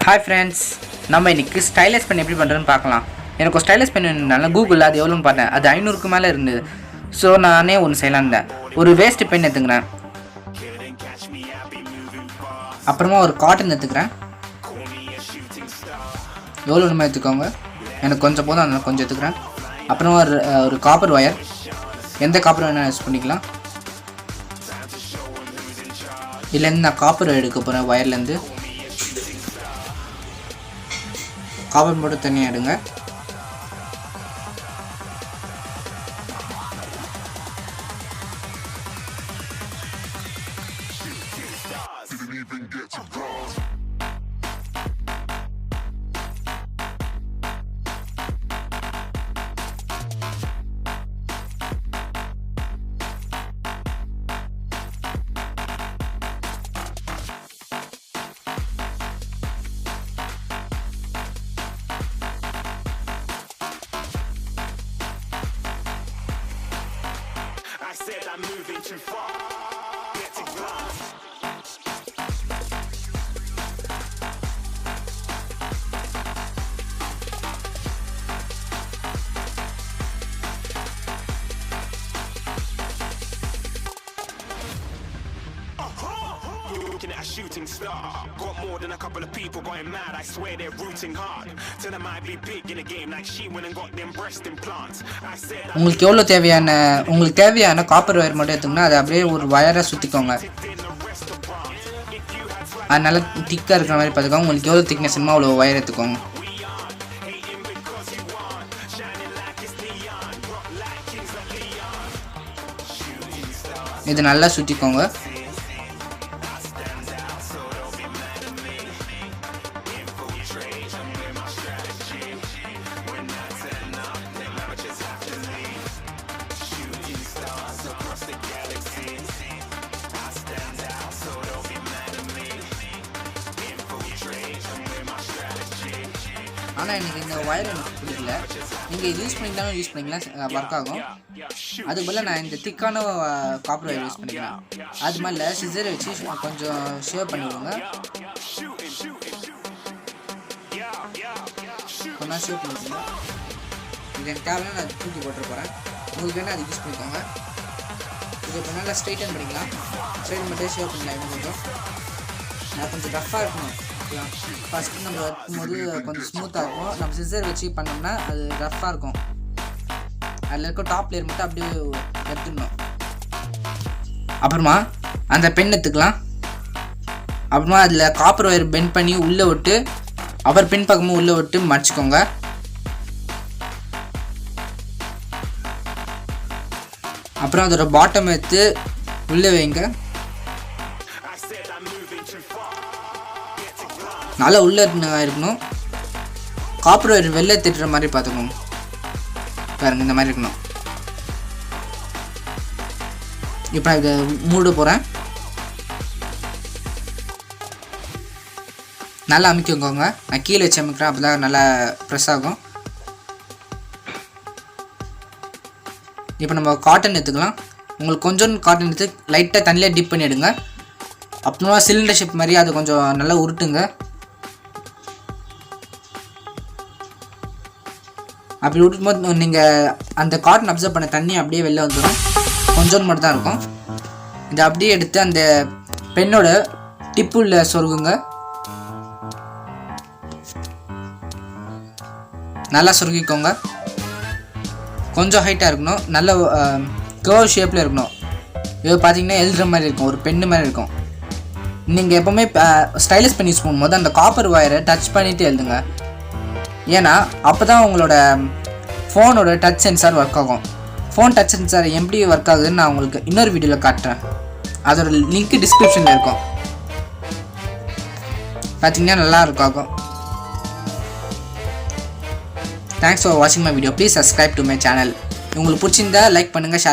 Hi friends, நம்ம இன்னைக்கு stylus pen எப்படி பண்றதுன்னு பார்க்கலாம். எனக்கு ஒரு ஸ்டைலஸ் பென் வேணும்னால கூகுள்ல அது எவ்வளவுன்னு பார்த்தேன். அது 500க்கு மேல இருந்தது. சோ நானே ஒன்னு செய்யலாம் இருந்தேன். ஒரு வேஸ்ட் பென் எடுத்துக்கிறேன். அப்புறமா ஒரு காட்டன் எடுத்துக்கிறேன். எவ்வளவு நம்ம எடுத்துக்கோங்க. எனக்கு கொஞ்சம் போதும், அதனால கொஞ்சம் எடுத்துக்கிறேன். அப்புறமா ஒரு காப்பர் வயர். எந்த காப்பர் வேணா யூஸ் பண்ணிக்கலாம். இல்லைன்னு நான் காப்பர் எடுக்க போகிறேன். வயர்லேருந்து காப்பர் மட்டும் தனியாக எடுங்க. Said I'm moving too far. Get to glass. Looking at a shooting star. Got more than a couple of people going mad. I swear they're rooting hard. Tell them I'd be big in a game like she went and got them breast implants. I said உங்களுக்கு எவ்வளவு தேவையான copper wire மட்டும் எடுத்துக்கணும். அதை அப்படியே ஒரு வயரை சுத்திக்கோங்க. அது நல்லா திக்கா இருக்கிற மாதிரி பார்த்துக்கோங்க. உங்களுக்கு எவ்வளவு திக்னஸ் வேணுமோ அவ்வளோ வயர் எடுத்துக்கோங்க. இது நல்லா சுத்திக்கோங்க. ஆனால் எனக்கு இந்த ஒயர் எனக்கு பிடிக்கல. நீங்கள் இது யூஸ் பண்ணிக்கலாம், யூஸ் பண்ணிக்கலாம், ஒர்க் ஆகும். அதுக்கு பதிலாக நான் இந்த திக்கான காப்பர் ஒயர் யூஸ் பண்ணிக்கலாம். அது மாதிரில சிசர் வச்சு கொஞ்சம் ஷேவ் பண்ணிவிடுங்க. கொஞ்சம் ஷேவ் பண்ணிவிடுங்க. இது எனக்கு தேவையான நான் தூக்கி போட்டு போகிறேன். உங்களுக்கு வேணால் அது யூஸ் பண்ணிக்கோங்க. இது இப்போ நல்லா ஸ்ட்ரைட்டன் பண்ணிக்கலாம். ஸ்ட்ரைட்டன் மட்டும் ஷேவ் பண்ணலாம். கொஞ்சம் நான் கொஞ்சம் ரஃப்பாக இருக்கணும். ஃபஸ்ட்டு நம்ம வைக்கும்போது கொஞ்சம் ஸ்மூத்தாக இருக்கும். நம்ம சிசர் வச்சு பண்ணோம்னா அது ரஃப்பாக இருக்கும். அதில் இருக்க டாப் லேயர் மட்டும் அப்படியே எடுத்துடணும். அப்புறமா அந்த பென் எடுத்துக்கலாம். அப்புறமா அதில் காப்பர் ஒயர் பெண்ட் பண்ணி உள்ளே விட்டு அப்புறம் பின் பக்கமும் உள்ளே விட்டு மடிச்சுக்கோங்க. அப்புறம் அதோட பாட்டம் எடுத்து உள்ளே வைங்க. நல்லா உள்ளே இருக்கணும். காப்பர் ஒயர் வெளில திட்டுற மாதிரி பார்த்துக்கோங்க. பாருங்க, இந்த மாதிரி இருக்கணும். இப்போ நான் இதை மூட போகிறேன். நல்லா அமுக்கிக்கோங்க. நான் கீழே வச்சு அமுக்கிறேன். அப்போ தான் நல்லா ப்ரெஸ் ஆகும். இப்போ நம்ம காட்டன் எடுத்துக்கலாம். உங்களுக்கு கொஞ்சம் காட்டன் எடுத்து லைட்டாக தண்ணியில் டிப் பண்ணி எடுங்க. அப்புறமா சிலிண்டர் ஷேப் மாதிரி அது கொஞ்சம் நல்லா உருட்டுங்க. அப்படி விட்டும்போது நீங்கள் அந்த காட்டன் அப்சர்வ் பண்ண தண்ணி அப்படியே வெளில வந்துடும். கொஞ்சம் மட்டும் தான் இருக்கும். இதை அப்படியே எடுத்து அந்த பெண்ணோட டிப்புள்ள சொருகுங்க. நல்லா சொருகிக்கோங்க. கொஞ்சம் ஹைட்டாக இருக்கணும். நல்ல கர்வ் ஷேப்பில் இருக்கணும். இது பார்த்தீங்கன்னா எழுதுகிற மாதிரி இருக்கும். ஒரு பெண்ணு மாதிரி இருக்கும். நீங்கள் எப்போவுமே ஸ்டைலஸ் பென் யூஸ் பண்ணும்போது அந்த காப்பர் வயரை டச் பண்ணிவிட்டு எழுதுங்க. ஏன்னா அப்போ தான் உங்களோட ஃபோனோட டச் சென்சார் ஒர்க் ஆகும். ஃபோன் டச் சென்சார் எப்படி ஒர்க் ஆகுதுன்னு நான் உங்களுக்கு இன்னொரு வீடியோவில் காட்டுறேன். அதோட லிங்க் டிஸ்கிரிப்ஷனில் இருக்கும். பார்த்தீங்கன்னா நல்லா ஒர்க் ஆகும். தேங்க்ஸ் ஃபார் வாட்சிங் my video. Please subscribe to my channel. உங்களுக்கு பிடிச்சிருந்தா லைக் பண்ணுங்கள், ஷேர்